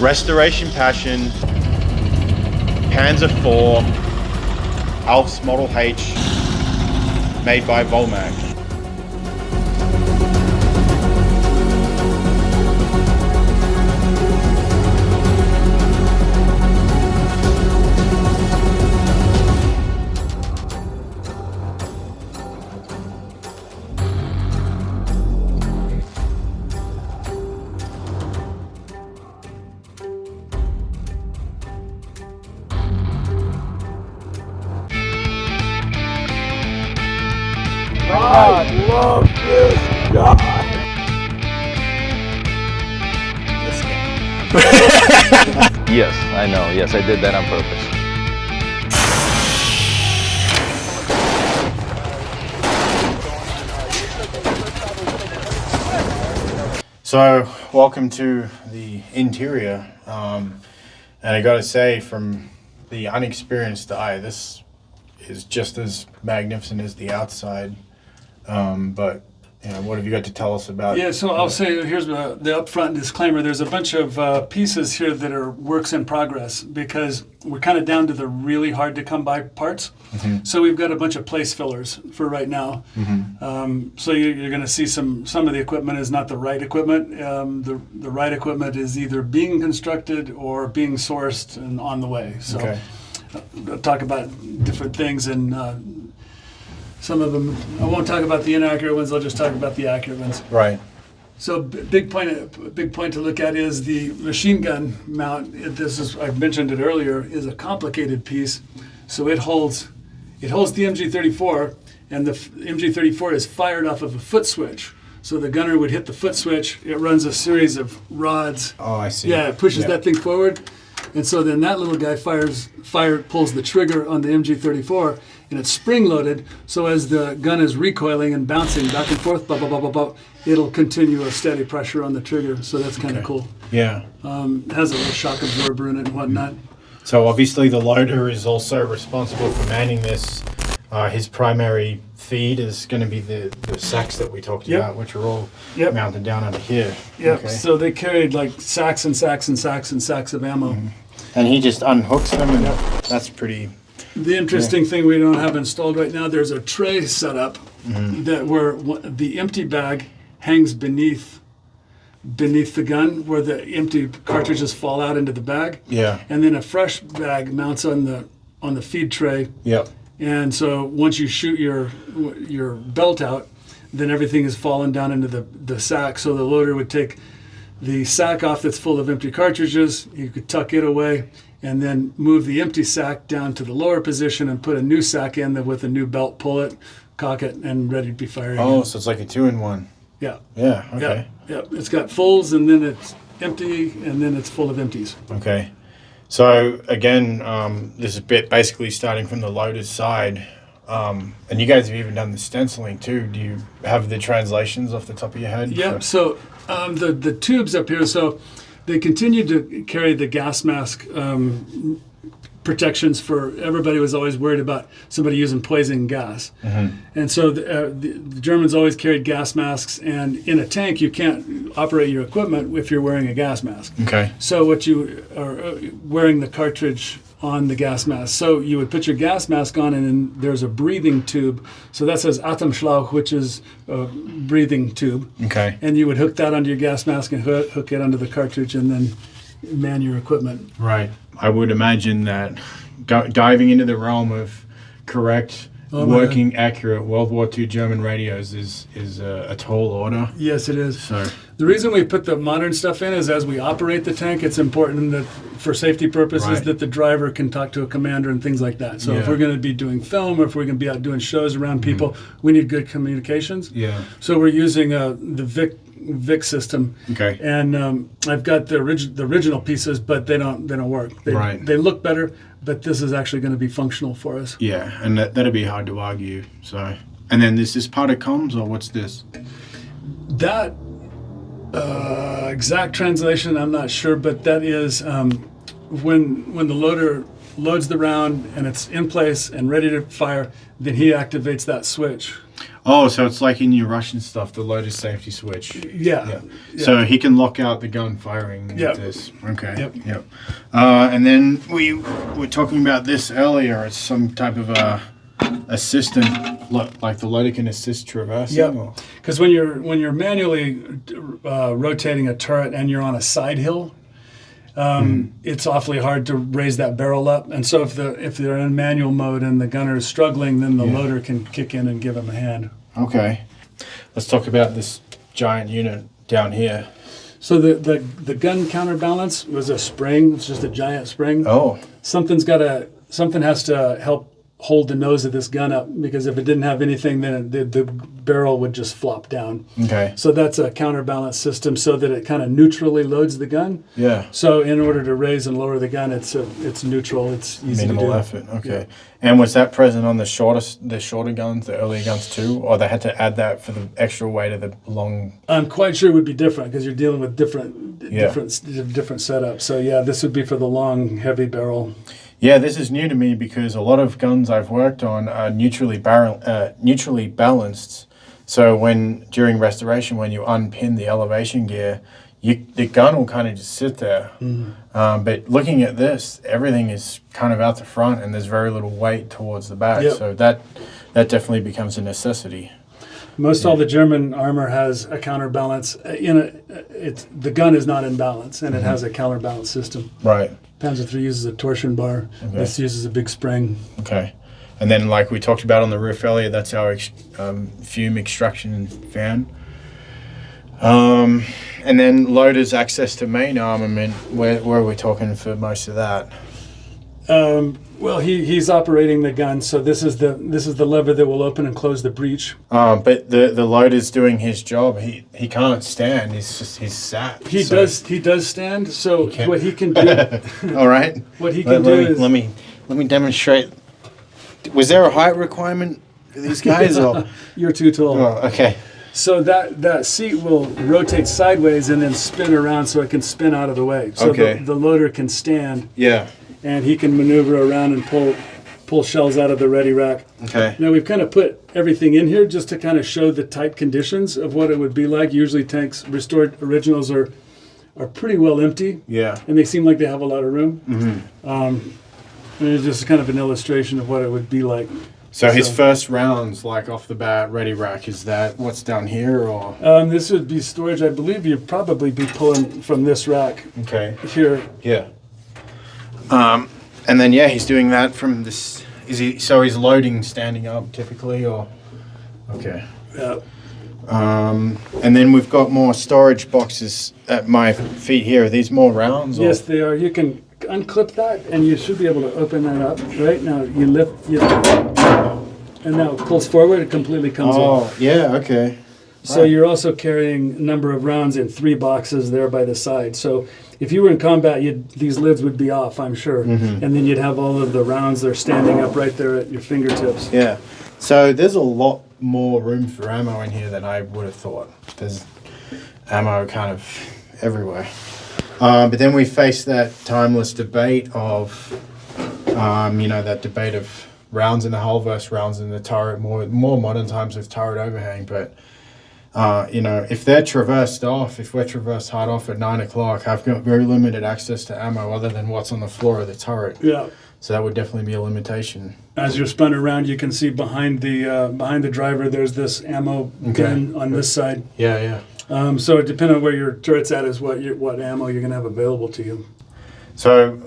Restoration Passion, Panzer IV Ausf Model H, made by Volmag. I love this guy. Yes, I know. Yes, I did that on purpose. So, welcome to the interior. And I gotta say, from the unexperienced eye, this is just as magnificent as the outside. But you know, what have you got to tell us about? Yeah, so I'll say here's the upfront disclaimer. There's a bunch of pieces here that are works in progress because we're kind of down to the really hard to come by parts. Mm-hmm. So we've got a bunch of place fillers for right now. Mm-hmm. So you're going to see some of the equipment is not the right equipment. The right equipment is either being constructed or being sourced and on the way. So okay. I'll talk about different things and. Some of them, I won't talk about the inaccurate ones, I'll just talk about the accurate ones. Right. So big point to look at is the machine gun mount. This is, I've mentioned it earlier, is a complicated piece. So it holds the MG34, and the MG34 is fired off of a foot switch. So the gunner would hit the foot switch, it runs a series of rods. Oh, I see. Yeah, it pushes that thing forward. And so then that little guy pulls the trigger on the MG34, and it's spring-loaded, so as the gun is recoiling and bouncing back and forth, it'll continue a steady pressure on the trigger, so that's kind of cool. Yeah. It has a little shock absorber in it and whatnot. So obviously the loader is also responsible for manning this. His primary feed is going to be the sacks that we talked about, which are all mounted down under here. Yep, okay. So they carried like sacks and sacks and sacks and sacks of ammo. Mm-hmm. And he just unhooks them, and that's pretty... The interesting thing we don't have installed right now, there's a tray set up that where the empty bag hangs beneath the gun, where the empty cartridges fall out into the bag. Yeah. And then a fresh bag mounts on the feed tray. Yep. And so once you shoot your belt out, then everything is fallen down into the sack. So the loader would take the sack off that's full of empty cartridges, you could tuck it away, and then move the empty sack down to the lower position and put a new sack in there with a new belt, pull it, cock it, and ready to be fired. Oh, so it's like a 2-in-1. Yeah. Yeah, okay. Yeah. It's got fulls, and then it's empty, and then it's full of empties. Okay. So, again, this is basically starting from the loader's side. And you guys have even done the stenciling, too. Do you have the translations off the top of your head? Yeah, so the tubes up here, so they continue to carry the gas mask protections for everybody was always worried about somebody using poison gas. Mm-hmm. And so the Germans always carried gas masks, and in a tank you can't operate your equipment if you're wearing a gas mask. Okay. So what you are wearing the cartridge on the gas mask. So you would put your gas mask on, and then there's a breathing tube. So that says Atemschlauch, which is a breathing tube. Okay. And you would hook that onto your gas mask and hook it onto the cartridge, and then man your equipment. Right. I would imagine that diving into the realm of correct, working, accurate World War II German radios is a tall order. Yes, it is. So the reason we put the modern stuff in is as we operate the tank, it's important that for safety purposes that the driver can talk to a commander and things like that. So if we're going to be doing film, or if we're going to be out doing shows around people, we need good communications. Yeah. So we're using the Vic system. Okay. And I've got the original pieces, but they don't work. They look better, but this is actually going to be functional for us. Yeah, and that'd be hard to argue. So, and then this is part of comms, or what's this? That exact translation, I'm not sure, but that is when the loader loads the round and it's in place and ready to fire, then he activates that switch. Oh, so it's like in your Russian stuff, the loader safety switch. Yeah. So he can lock out the gun firing with this. Okay. Yep. And then we were talking about this earlier. It's some type of a assistant, like the loader can assist traversing. Yep. Because when you're manually rotating a turret and you're on a side hill, it's awfully hard to raise that barrel up. And so if they're in manual mode and the gunner is struggling, then the loader can kick in and give him a hand. Okay. Let's talk about this giant unit down here. So the gun counterbalance was a spring. It's just a giant spring. Oh. Something has to help hold the nose of this gun up, because if it didn't have anything, then the barrel would just flop down. Okay. So that's a counterbalance system, so that it kind of neutrally loads the gun. Yeah. So in order to raise and lower the gun, it's neutral. It's easy Minimal to do. effort. Okay. Yeah. And was that present on the shorter guns, the earlier guns too, or they had to add that for the extra weight of the long? I'm quite sure it would be different, because you're dealing with different setups. So yeah, this would be for the long, heavy barrel. Yeah, this is new to me because a lot of guns I've worked on are neutrally balanced. So during restoration, when you unpin the elevation gear, the gun will kind of just sit there. But looking at this, everything is kind of out the front, and there's very little weight towards the back. Yep. So that definitely becomes a necessity. Most all the German armor has a counterbalance. The gun is not in balance, and it has a counterbalance system. Right. Panzer III uses a torsion bar. Okay. This uses a big spring. Okay. And then, like we talked about on the roof earlier, that's our fume extraction fan. And then loaders access to main armament. Where are we talking for most of that? Well, he's operating the gun, so this is the lever that will open and close the breech. But the loader's doing his job. He can't stand. He's sat. He does stand. So what he can do. All right. What he can do is let me demonstrate. Was there a height requirement for these guys? Or? You're too tall. Oh, okay. So that seat will rotate sideways and then spin around, so it can spin out of the way. So the loader can stand. Yeah. And he can maneuver around and pull shells out of the ready rack. Okay. Now we've kind of put everything in here just to kind of show the type conditions of what it would be like. Usually tanks, restored originals are pretty well empty. Yeah. And they seem like they have a lot of room. Mm-hmm. And it's just kind of an illustration of what it would be like. So his first rounds, like off the bat, ready rack, is that what's down here, or? This would be storage. I believe you'd probably be pulling from this rack. Okay. Here. Yeah. And then he's doing that from this. He's loading standing up typically, or? Okay. Yeah. And then we've got more storage boxes at my feet here. Are these more rounds? Yes, they are. You can unclip that, and you should be able to open that up. Right now, you lift, and now it pulls forward. It completely comes off. Oh, yeah. Okay. So you're also carrying a number of rounds in 3 boxes there by the side. So if you were in combat, these lids would be off, I'm sure. And then you'd have all of the rounds that are standing up right there at your fingertips. Yeah. So there's a lot more room for ammo in here than I would have thought. There's ammo kind of everywhere. But then we face that timeless debate of, that debate of rounds in the hull versus rounds in the turret, more modern times with turret overhang. But if they're traversed off, if we're traversed hard off at 9 o'clock, I've got very limited access to ammo other than what's on the floor of the turret. Yeah. So that would definitely be a limitation. As you're spun around, you can see behind the driver, there's this ammo bin on this side. Yeah. So it depends on where your turret's at is what ammo you're going to have available to you. So,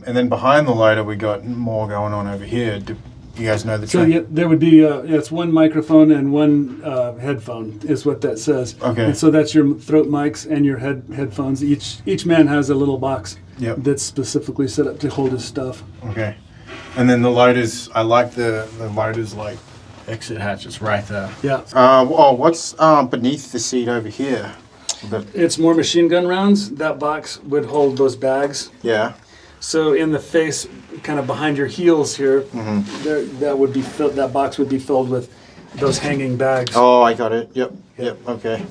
and then behind the loader, we got more going on over here. Do you guys know the So there would be, it's one microphone and one headphone is what that says. Okay. And so that's your throat mics and your headphones. Each man has a little box that's specifically set up to hold his stuff. Okay. And then the loaders, I like the loaders like exit hatches right there. Yeah. What's beneath the seat over here? It's more machine gun rounds. That box would hold those bags. Yeah. So in the face, kind of behind your heels here, that box would be filled with those hanging bags. Oh, I got it. Yep. Okay.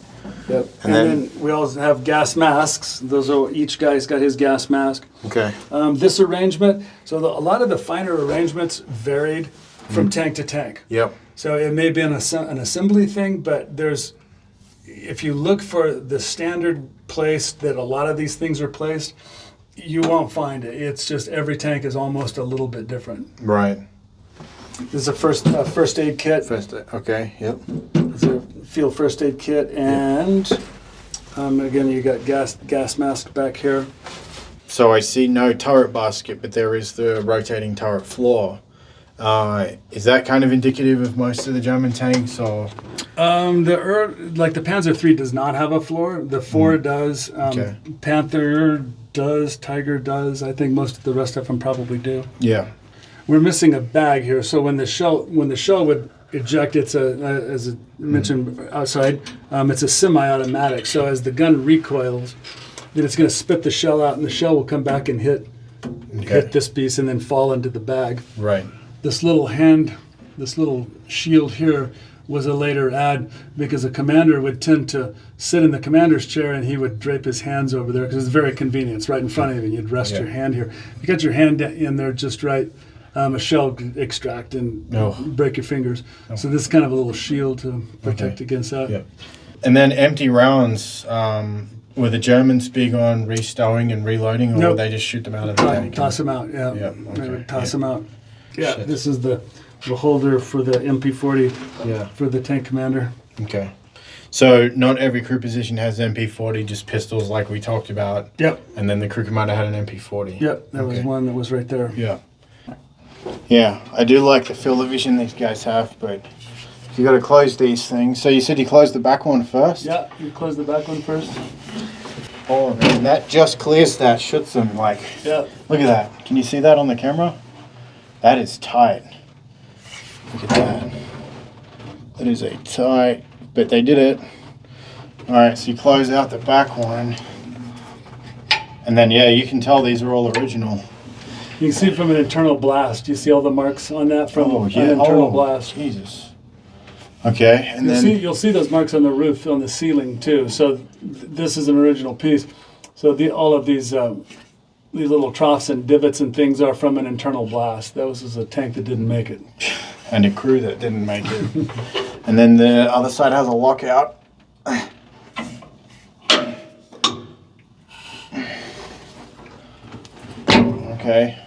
Yep. And And, then- then we also have gas masks. Those are, each guy's got his gas mask. Okay. This arrangement, so a lot of the finer arrangements varied from tank to tank. Yep. So it may be an assembly thing, but if you look for the standard place that a lot of these things are placed, you won't find it. It's just every tank is almost a little bit different. Right. This is a first aid kit. Okay. Yep. It's a field first aid kit, and again, you got gas mask back here. So I see no turret basket, but there is the rotating turret floor. Is that kind of indicative of most of the German tanks, or? Like the Panzer III does not have a floor. The 4 does. Okay. Panther does. Tiger does. I think most of the rest of them probably do. Yeah. We're missing a bag here. So when the shell would eject, it's as I mentioned outside, it's a semi-automatic. So as the gun recoils, then it's going to spit the shell out, and the shell will come back and hit this piece and then fall into the bag. Right. This little shield here was a later add because a commander would tend to sit in the commander's chair and he would drape his hands over there because it's very convenient. It's right in front of you, and you'd rest your hand here. If you got your hand in there just right, a shell could extract and break your fingers. So this is kind of a little shield to protect against that. Yeah. And then empty rounds. Were the Germans big on restowing and reloading, or would they just shoot them out of the tank? Toss them out, yeah. Yeah, They okay, would toss them out. Yeah, Shit. this is the holder for the MP40 Yeah. for the tank commander. Okay. So not every crew position has MP40, just pistols like we talked about. Yep. And then the crew commander had an MP40. Yep, that was one that was right there. Yeah. Yeah, I do like the field of vision these guys have, but you got to close these things. So you said you closed the back one first? Yeah, you close the back one first. Oh, man, that just clears that Schutzen. Like, Yeah. look at that. Can you see that on the camera? That is tight. Look at that. That is a tight, but they did it. All right, so you close out the back one. And then, yeah, you can tell these are all original. You can see from an internal blast. You see all the marks on that from an internal blast. Jesus. Okay, and You'll see those marks on the roof, on the ceiling too. So this is an original piece. So all of these little troughs and divots and things are from an internal blast. That was a tank that didn't make it. and a crew that didn't make it. And then the other side has a lockout. Okay.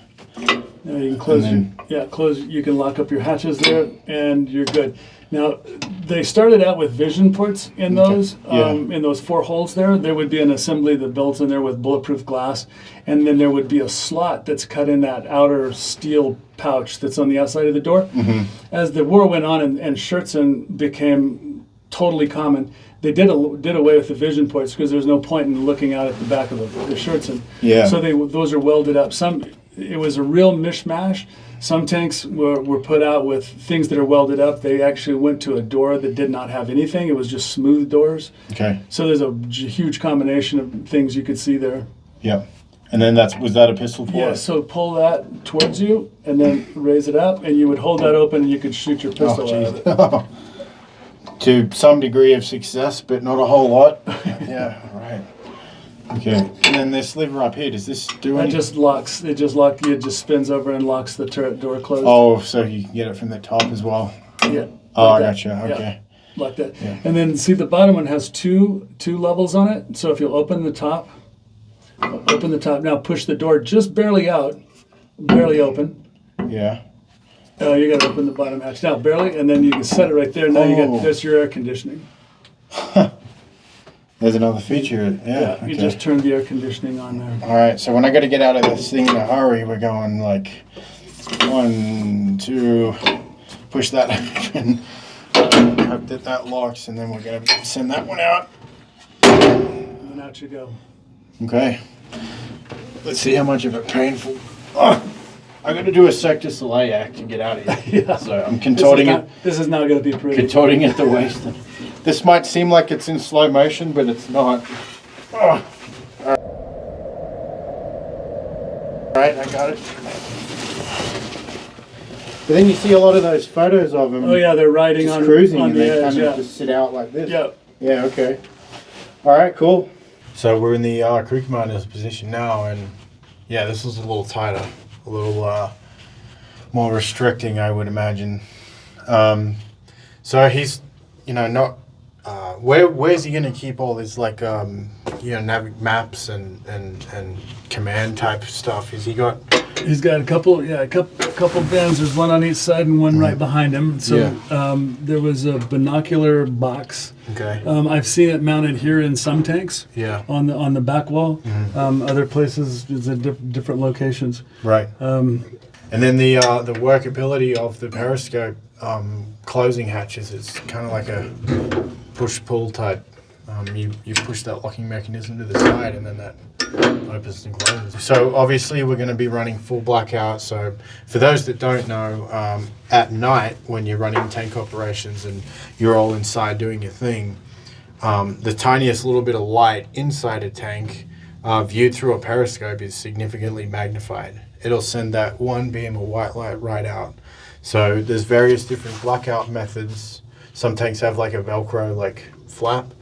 Yeah, you can close. And Close. You can lock up your hatches there, and you're good. Now, they started out with vision ports in those, in those 4 holes there. There would be an assembly that built in there with bulletproof glass, and then there would be a slot that's cut in that outer steel pouch that's on the outside of the door. Mm-hmm. As the war went on and Schutzen became totally common, they did away with the vision ports because there's no point in looking out at the back of the Schutzen. Yeah. So those are welded up. It was a real mishmash. Some tanks were put out with things that are welded up. They actually went to a door that did not have anything. It was just smooth doors. Okay. So there's a huge combination of things you could see there. Yep. And then was that a pistol port? Yeah, so pull that towards you and then raise it up, and you would hold that open and you could shoot your pistol out of it. To some degree of success, but not a whole lot. Yeah, right. Okay. And then this lever up here, does this do It anything? just locks. It just spins over and locks the turret door closed. Oh, so you can get it from the top as well. Yeah. Oh, like I that. gotcha. Okay. Yeah, like that. Yeah. And then see the bottom one has two levels on it. So if you'll open the top. Now push the door just barely out, barely open. Yeah. You got to open the bottom hatch now, barely, and then you can set it right there. Now that's your air conditioning. There's another feature. Yeah. Okay. You just turn the air conditioning on there. All right. So when I got to get out of this thing in a hurry, we're going like 1, 2, push that open. Hope that locks, and then we're gonna send that one out. And then out you go. Okay. Let's see how much of a painful. Oh, I got to do a Cirque du Soleil act to get out of here. Yeah. So I'm contorting it. This is not going to be pretty. Contorting at the waist. This might seem like it's in slow motion, but it's not. Oh. All right, I got it. But then you see a lot of those photos of them. Oh yeah, they're riding just on cruising, on and the they edge. kind of Yeah. just sit out like this. Yeah. Yeah. Okay. All right, cool. So we're in the crew commander's position now, and yeah, this is a little tighter, a little more restricting, I would imagine. So he's, not. Where's he gonna keep all his maps and command type stuff? Has he got? He's got a couple bins. There's one on each side and one right behind him. So there was a binocular box. Okay. I've seen it mounted here in some tanks. Yeah. On the back wall. Other places is at different locations. Right. And then the workability of the periscope closing hatches is kind of like a push-pull type. You push that locking mechanism to the side, and then that opens and closes. So obviously we're going to be running full blackout. So for those that don't know, at night when you're running tank operations and you're all inside doing your thing, the tiniest little bit of light inside a tank viewed through a periscope is significantly magnified. It'll send that one beam of white light right out. So there's various different blackout methods. Some tanks have like a Velcro flap,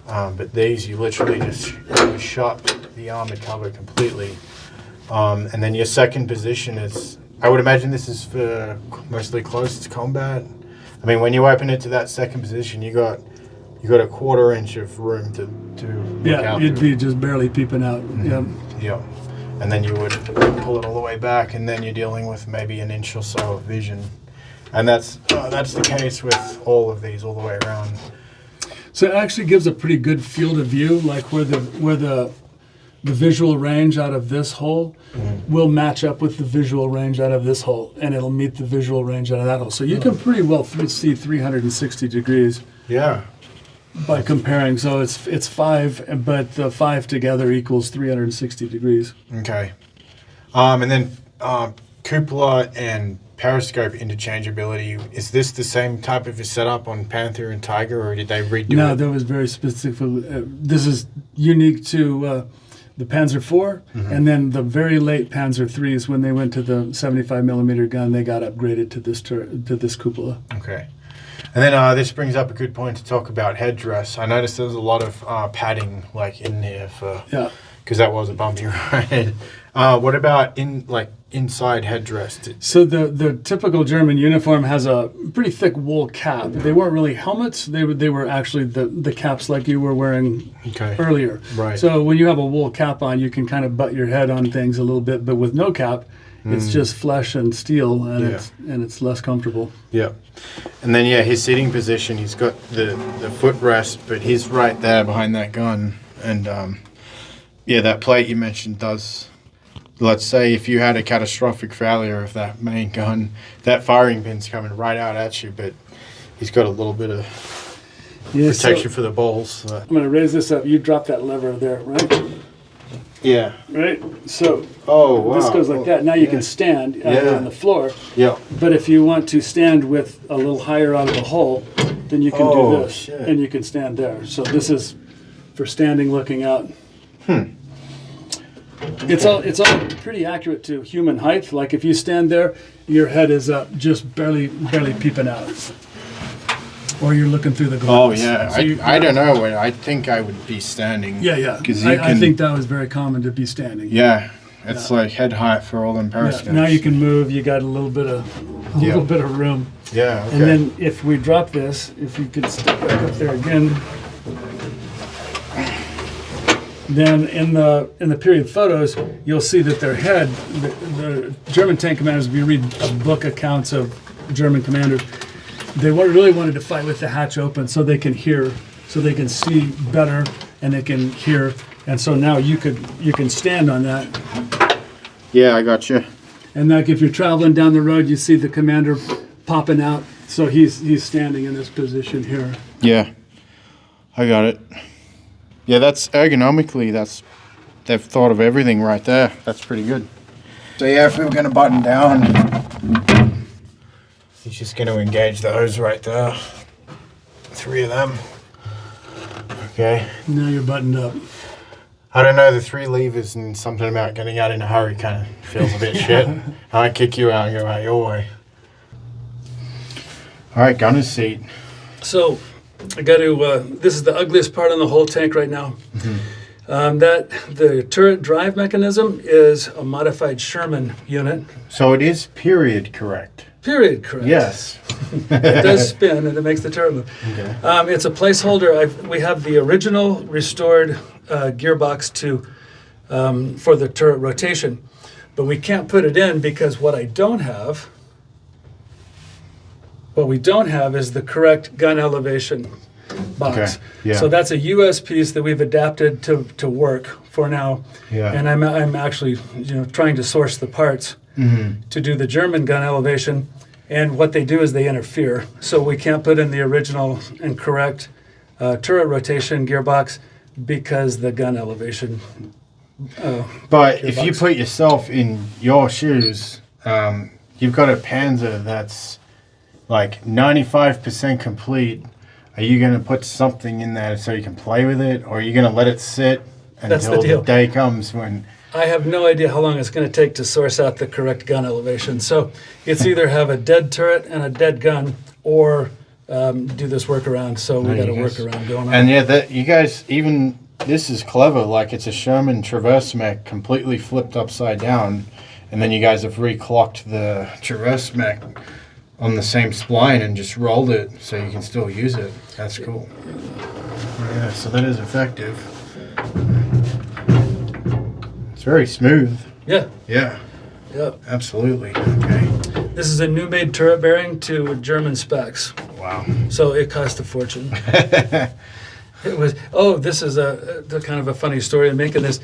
but these you literally just shut the armored cover completely. And then your second position is, I would imagine this is for mostly close to combat. I mean, when you open it to that second position, you got a 1/4 inch of room to look out. You'd be just barely peeping out. Yeah. And then you would pull it all the way back, and then you're dealing with maybe an inch or so of vision. And that's the case with all of these all the way around. So it actually gives a pretty good field of view, like where the visual range out of this hole will match up with the visual range out of this hole, and it'll meet the visual range out of that hole. So you can pretty well see 360 degrees. Yeah. By comparing, so it's 5, but the 5 together equals 360 degrees. Okay. And then cupola and periscope interchangeability. Is this the same type of a setup on Panther and Tiger, or did they redo it? No, that was very specific. This is unique to the Panzer IV, and then the very late Panzer IIIs, when they went to the 75 millimeter gun, they got upgraded to this cupola. Okay. And then this brings up a good point to talk about headdress. I noticed there was a lot of padding in there because that was a bumpy ride. What about inside headdress? So the typical German uniform has a pretty thick wool cap. They weren't really helmets. They were actually the caps like you were wearing earlier. Right. So when you have a wool cap on, you can kind of butt your head on things a little bit, but with no cap, it's just flesh and steel, and it's less comfortable. Yeah. And then his seating position, he's got the footrest, but he's right there behind that gun. And that plate you mentioned does. Let's say if you had a catastrophic failure of that main gun, that firing pin's coming right out at you, but he's got a little bit of protection for the balls. So. I'm going to raise this up. You drop that lever there, right? Yeah. Right? So wow. This goes like that. Now you can stand on the floor. Yeah. But if you want to stand with a little higher out of the hole, then you can do this. Shit. And you can stand there. So this is for standing looking out. It's all pretty accurate to human height. Like if you stand there, your head is up, just barely peeping out. Or you're looking through the glass. Oh, yeah. So I don't know. I think I would be standing. Yeah. I think that was very common to be standing. Yeah. It's like head height for all them periscopes. Yeah. Now you can move. You got a little bit of room. Yeah, okay. And then if we drop this, if you could step back up there again, then in the period photos, you'll see that their head, the German tank commanders, if you read book accounts of German commanders, they really wanted to fight with the hatch open so they can hear, so they can see better, and they can hear. And so now you can stand on that. Yeah, I got you. And like if you're traveling down the road, you see the commander popping out. So he's standing in this position here. Yeah, I got it. Yeah, that's ergonomically, they've thought of everything right there. That's pretty good. So yeah, if we were going to button down, he's just going to engage those right there. 3 of them. Okay. Now you're buttoned up. I don't know, the 3 levers and something about getting out in a hurry kind of feels a bit shit. I might kick you out and go out your way. All right, gunner's seat. So I got to. This is the ugliest part on the whole tank right now. That the turret drive mechanism is a modified Sherman unit. So it is period correct. Period correct. Yes. It does spin and it makes the turret move. Okay. It's a placeholder. We have the original restored gearbox to for the turret rotation, but we can't put it in because what we don't have is the correct gun elevation box. Okay. Yeah. So that's a US piece that we've adapted to work for now. Yeah. And I'm actually trying to source the parts to do the German gun elevation. And what they do is they interfere. So we can't put in the original and correct turret rotation gearbox because the gun elevation. But if you put yourself in your shoes, you've got a Panzer that's like 95% complete. Are you going to put something in there so you can play with it, or are you going to let it sit That's the until deal. the day comes when... I have no idea how long it's going to take to source out the correct gun elevation. So it's either have a dead turret and a dead gun, or do this workaround. So we got a workaround going on. And yeah, you guys, even this is clever. Like, it's a Sherman Traverse mech completely flipped upside down, and then you guys have reclocked the Traverse mech on the same spline and just rolled it so you can still use it. That's cool. Yeah, so that is effective. It's very smooth. Yeah. Yeah, Yeah. absolutely. Okay. This is a new made turret bearing to German specs. Wow. So it cost a fortune. It was. This is a kind of a funny story in making this.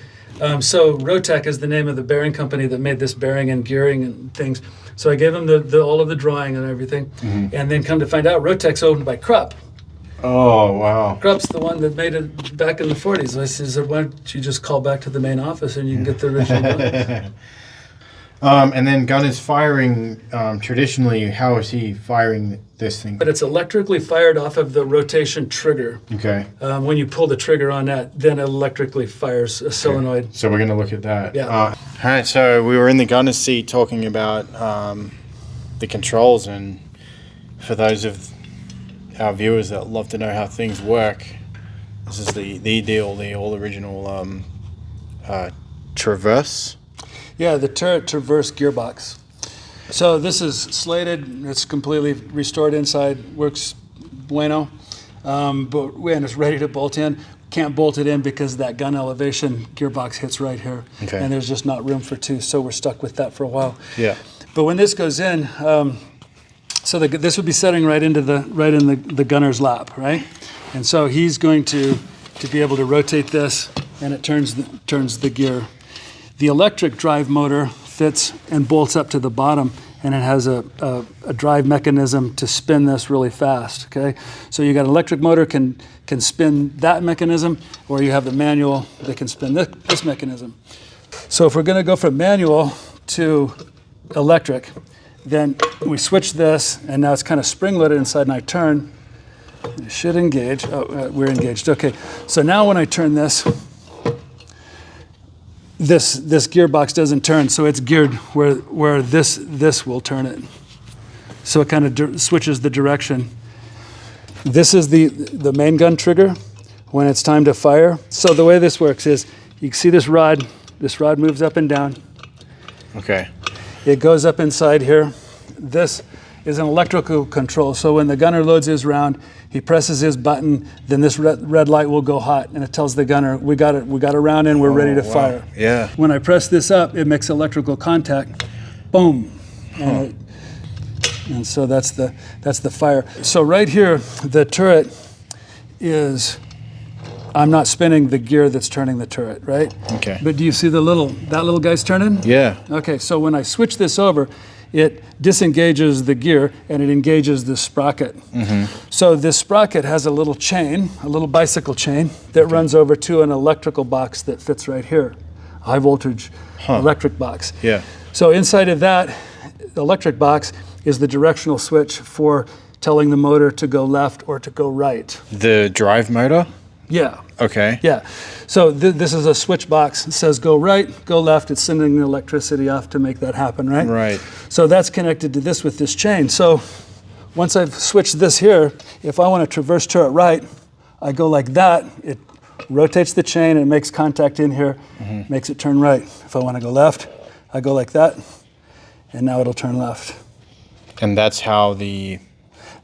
So Rotec is the name of the bearing company that made this bearing and gearing and things. So I gave them all of the drawing and everything, and then come to find out Rotec's owned by Krupp. Oh, wow. Krupp's the one that made it back in the 40s. I said, why don't you just call back to the main office and you can get the original gun? And then gun is firing, traditionally, how is he firing this thing? But it's electrically fired off of the rotation trigger. Okay. When you pull the trigger on that, then it electrically fires a solenoid. So we're going to look at that. Yeah. All right, so we were in the gunner's seat talking about the controls, and for those of our viewers that love to know how things work, this is the all original Traverse. Yeah, the turret Traverse gearbox. So this is slated. It's completely restored inside. Works bueno. But when it's ready to bolt in, can't bolt it in because that gun elevation gearbox hits right here. Okay. And there's just not room for two, so we're stuck with that for a while. Yeah. But when this goes in, so this would be setting right in the gunner's lap, right? And so he's going to be able to rotate this, and it turns the gear. The electric drive motor fits and bolts up to the bottom, and it has a drive mechanism to spin this really fast. Okay, so you got an electric motor can spin that mechanism, or you have the manual that can spin this mechanism. So if we're going to go from manual to electric, then we switch this, and now it's kind of spring-loaded inside, and I turn. It should engage. Oh, we're engaged. Okay, so now when I turn this gearbox doesn't turn, so it's geared where this will turn it. So it kind of switches the direction. This is the main gun trigger when it's time to fire. So the way this works is, you can see this rod. This rod moves up and down. Okay. It goes up inside here. This is an electrical control. So when the gunner loads his round, he presses his button, then this red light will go hot, and it tells the gunner, we got a round in, we're ready to fire. Yeah. When I press this up, it makes electrical contact. Boom. And so that's the fire. So right here, the turret is, I'm not spinning the gear that's turning the turret, right? Okay. But do you see that little guy's turning? Yeah. Okay, so when I switch this over, it disengages the gear and it engages the sprocket. So this sprocket has a little chain, a little bicycle chain that runs over to an electrical box that fits right here, a high voltage electric box. Yeah. So inside of that electric box is the directional switch for telling the motor to go left or to go right. The drive motor? Yeah. Okay. Yeah. So this is a switch box. It says go right, go left. It's sending the electricity off to make that happen, right? Right. So that's connected to this with this chain. So once I've switched this here, if I want to traverse turret right, I go like that. It rotates the chain, and it makes contact in here, makes it turn right. If I want to go left, I go like that, and now it'll turn left. And that's how the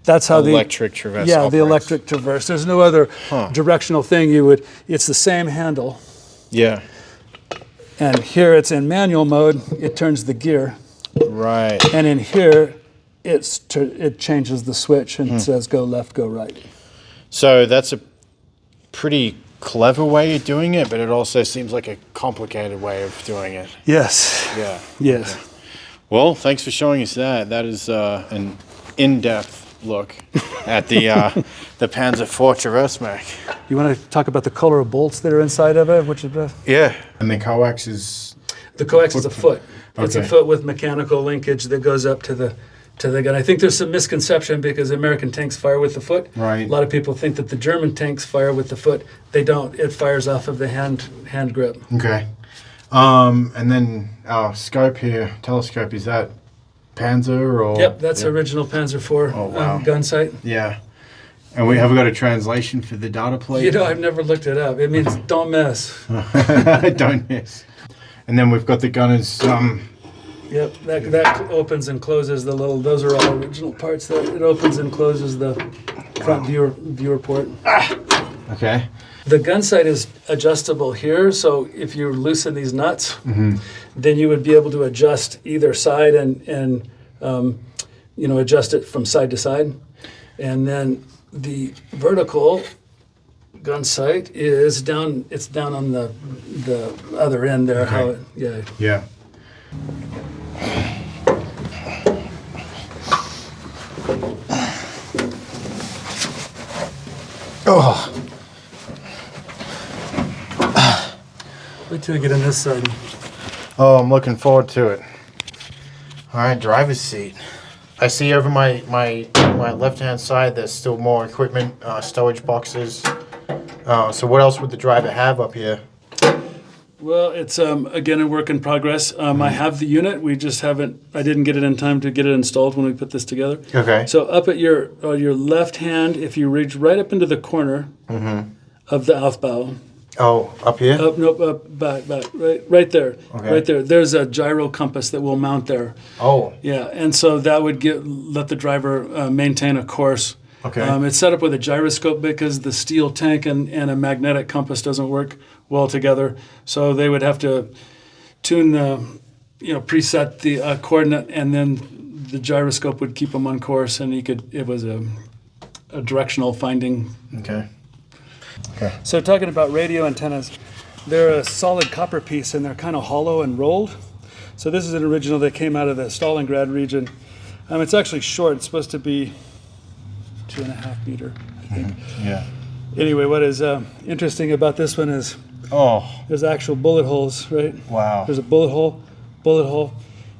electric traverse the operates. electric traverse. There's no other directional thing it's the same handle. Yeah. And here it's in manual mode, it turns the gear. Right. And in here, it changes the switch and says go left, go right. So that's a pretty clever way of doing it, but it also seems like a complicated way of doing it. Yes. Yeah. Yes. Okay. Well, thanks for showing us that. That is an in-depth look at the Panzer IV Traverse Mech. You want to talk about the color of bolts that are inside of it, which is Yeah. And the coax is... the coax is a foot. It's a Okay. foot with mechanical linkage that goes up to the gun. I think there's some misconception because American tanks fire with the foot. Right. A lot of people think that the German tanks fire with the foot. They don't. It fires off of the hand grip. Okay. And then our scope here, telescope, is that Panzer or? Yep, that's original Panzer IV Oh, wow. gun sight. Yeah. And we have got a translation for the data plate. You know, I've never looked it up. It means don't mess. Don't miss. And then we've got the gunner's. Yep, that opens and closes the little. Those are all original parts. There, it opens and closes the front viewer port. Okay. The gun sight is adjustable here, so if you loosen these nuts, then you would be able to adjust either side and adjust it from side to side. And then the vertical gun sight is down. It's down on the other end there. Okay. Yeah. Oh. Wait till I get on this side. Oh, I'm looking forward to it. All right, driver's seat. I see over my left-hand side there's still more equipment, storage boxes. So what else would the driver have up here? Well, it's again a work in progress. I have the unit. We just haven't. I didn't get it in time to get it installed when we put this together. Okay. So up at your left hand, if you reach right up into the corner of the Aufbau. Oh, up here? Back, right there, Okay. right there. There's a gyro compass that will mount there. Oh. Yeah, and so that would let the driver maintain a course. Okay. It's set up with a gyroscope because the steel tank and a magnetic compass doesn't work well together. So they would have to tune preset the coordinate, and then the gyroscope would keep him on course, and it was a directional finding. Okay. So talking about radio antennas, they're a solid copper piece and they're kind of hollow and rolled. So this is an original that came out of the Stalingrad region. It's actually short. It's supposed to be 2.5 meters, I think. Yeah. Anyway, what is interesting about this one is there's actual bullet holes, right? Wow. There's a bullet hole,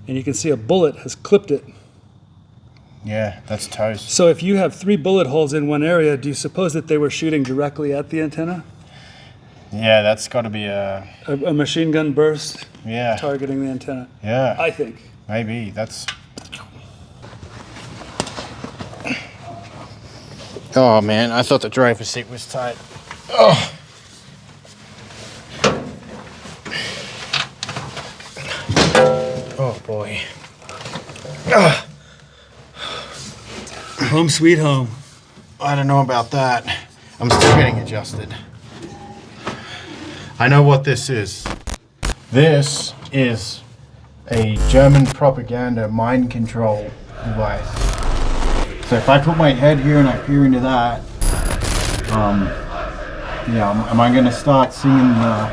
and you can see a bullet has clipped it. Yeah, that's toast. So if you have 3 bullet holes in one area, do you suppose that they were shooting directly at the antenna? Yeah, that's got to be a machine gun burst yeah. targeting the antenna. Yeah. I think. Maybe. That's... Oh, man. I thought the driver's seat was tight. Oh. Oh, boy. Ugh. Home sweet home. I don't know about that. I'm still getting adjusted. I know what this is. This is a German propaganda mind control device. So if I put my head here and I peer into that, am I going to start singing the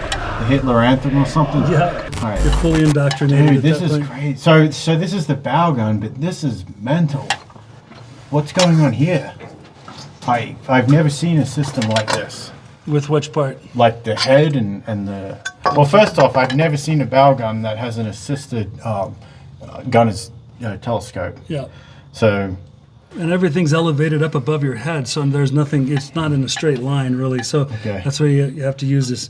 Hitler anthem or something? Yeah. All right. You're fully indoctrinated. Dude, at this that is point. great. So this is the bow gun, but this is mental. What's going on here? I've never seen a system like this. With which part? Like the head and the... Well, first off, I've never seen a bow gun that has an assisted gunner's telescope. Yeah. So... And everything's elevated up above your head, so there's nothing, it's not in a straight line, really. So that's where you have to use this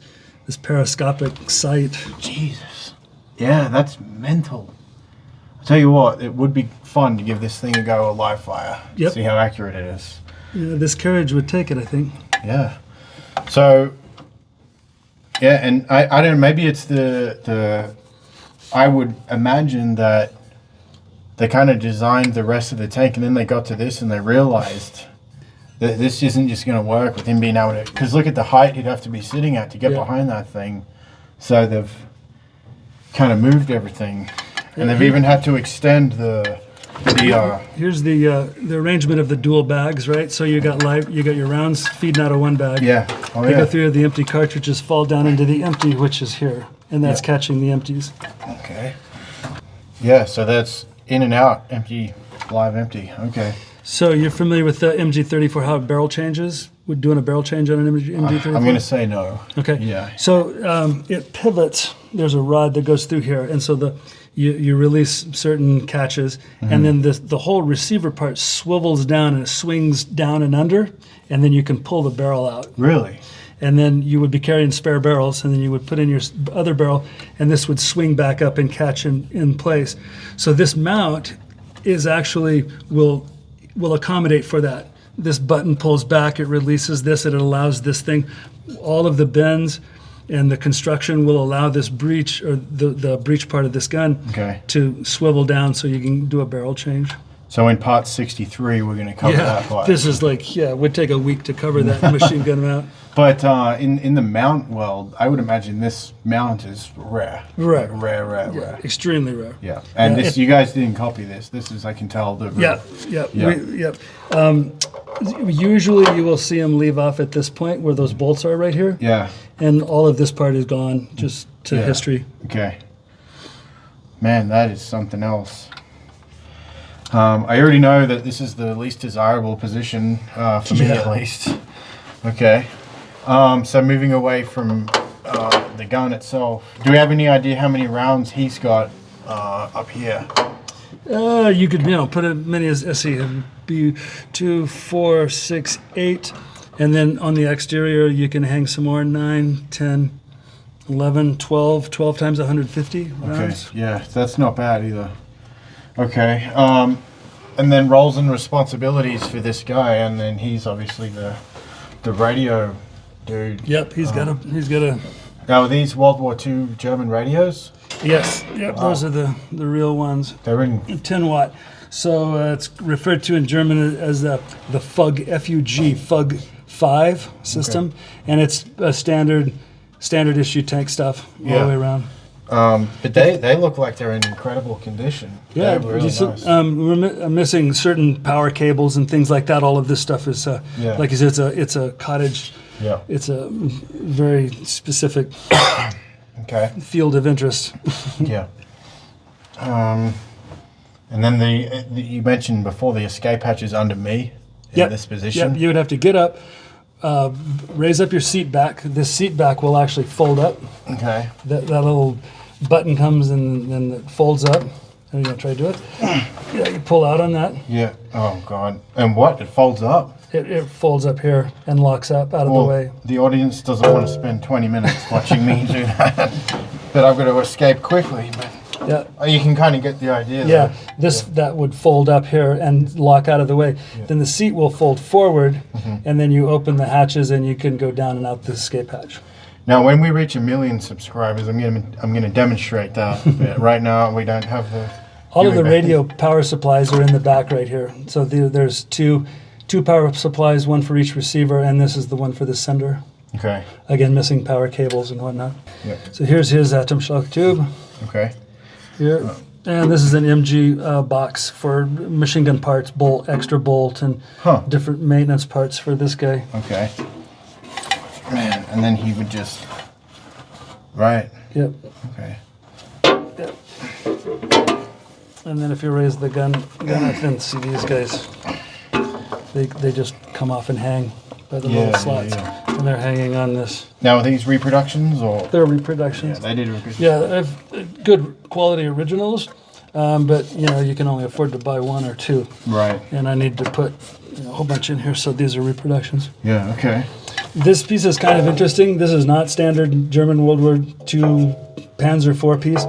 periscopic sight. Jesus. Yeah, that's mental. I'll tell you what, it would be fun to give this thing a go, a live fire. Yep. See how accurate it is. Yeah, this carriage would take it, I think. Yeah. So, yeah, and I don't know, maybe it's the I would imagine that they kind of designed the rest of the tank and then they got to this and they realized that this isn't just going to work with him being able to, because look at the height he'd have to be sitting at to get behind that thing. So they've kind of moved everything. And they've even had to extend the Here's the arrangement of the dual bags, right? So you got your rounds feeding out of one bag. yeah. Oh, They yeah. go through, the empty cartridges fall down into the empty, which is here, and that's catching the empties. Okay. Yeah, so that's in and out, empty, live empty. Okay. So you're familiar with the MG34, how barrel changes? We're doing a barrel change on an MG34? I'm going to say no. Okay. Yeah. So it pivots. There's a rod that goes through here, and so you release certain catches, and then the whole receiver part swivels down and it swings down and under, and then you can pull the barrel out. Really? And then you would be carrying spare barrels, and then you would put in your other barrel, and this would swing back up and catch in place. So this mount is actually will accommodate for that. This button pulls back, it releases this, and it allows this thing, all of the bends and the construction will allow this breech, or the breech part of this gun, to swivel down so you can do a barrel change. So in part 63, we're going to cover that part. This is like, it would take a week to cover that machine gun mount. But in the mount world, I would imagine this mount is rare. Rare. Like rare. Extremely rare. Yeah. And this, you guys didn't copy this. This is, I can tell. Usually you will see them leave off at this point where those bolts are right here. Yeah. And all of this part is gone just to history. Okay. Man, that is something else. I already know that this is the least desirable position for me, at least. Okay. So moving away from the gun itself, do we have any idea how many rounds he's got up here? You could put as many as, let's see, it'd be 2, 4, 6, 8. And then on the exterior, you can hang some more, 9, 10, 11, 12 times 150 rounds. Okay, yeah, that's not bad either. Okay, and then roles and responsibilities for this guy, and then he's obviously the radio dude. Yep, he's got a. Now, are these World War II German radios? Yes, yep, those are the real ones. They're in 10 watt. So it's referred to in German as the FUG, F-U-G, FUG 5 system, and it's a standard issue tank stuff all the way around. But they look like they're in incredible condition. Yeah, they're really nice. we're missing certain power cables and things like that. All of this stuff is, like you said, it's a cottage. Yeah. It's a very specific field of interest. Yeah. And then you mentioned before the escape hatch is under me in this position. Yep, you would have to get up, raise up your seat back. This seat back will actually fold up. Okay. That little button comes and then it folds up. Are you going to try to do it? Yeah, you pull out on that. Yeah. Oh, God. And what? It folds up? It folds up here and locks up out of the way. The audience doesn't want to spend 20 minutes watching me do that. But I've got to escape quickly. But you can kind of get the idea. Yeah, that would fold up here and lock out of the way. Yeah. Then the seat will fold forward, and then you open the hatches and you can go down and out the escape hatch. Now, when we reach 1 million subscribers, I'm going to demonstrate that. Right now, we don't have the. All of the radio power supplies are in the back right here. So there's two power supplies, one for each receiver, and this is the one for the sender. Okay. Again, missing power cables and whatnot. Yep. So here's his atom shock tube. Okay. Here. And this is an MG box for machine gun parts, extra bolt, and different maintenance parts for this guy. Okay. Man, and then he would just. Right. Yep. Okay. Yep. And then if you raise the gun up, then see these guys. They just come off and hang by the little slots, and they're hanging on this. Now, are these reproductions or? They're reproductions. Yeah, they did reproductions. Yeah, I have good quality originals, but you can only afford to buy one or two. Right. And I need to put a whole bunch in here, so these are reproductions. Yeah. Okay. This piece is kind of interesting. This is not standard German World War II Panzer IV piece.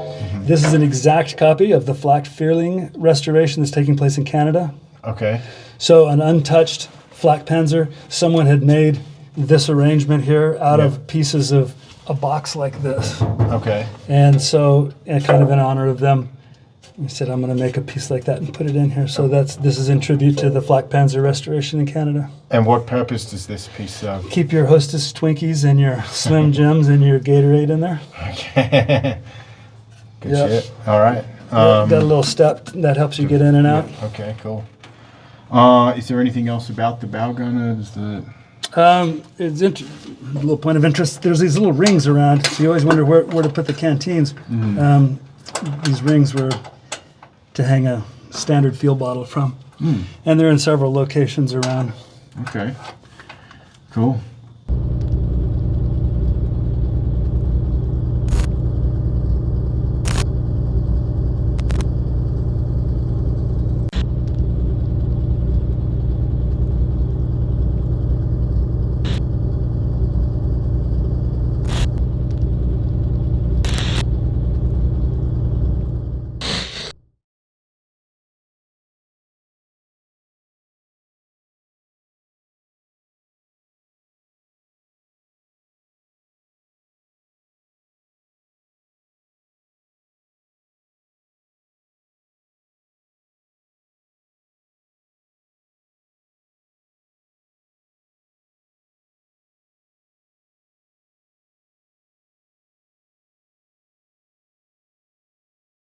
This is an exact copy of the flak Fearling restoration that's taking place in Canada. Okay. So an untouched flak Panzer. Someone had made this arrangement here out of pieces of a box like this. Okay. And so, and kind of in honor of them, he said, I'm going to make a piece like that and put it in here. So this is in tribute to the flak Panzer restoration in Canada. And what purpose does this piece serve? Keep your Hostess Twinkies and your Slim Jims and your Gatorade in there. Okay. Good shit. All right. Got a little step that helps you get in and out. Okay, cool. Is there anything else about the bow gun? It's a little point of interest. There's these little rings around. So you always wonder where to put the canteens. These rings were to hang a standard fuel bottle from. And they're in several locations around. Okay. Cool.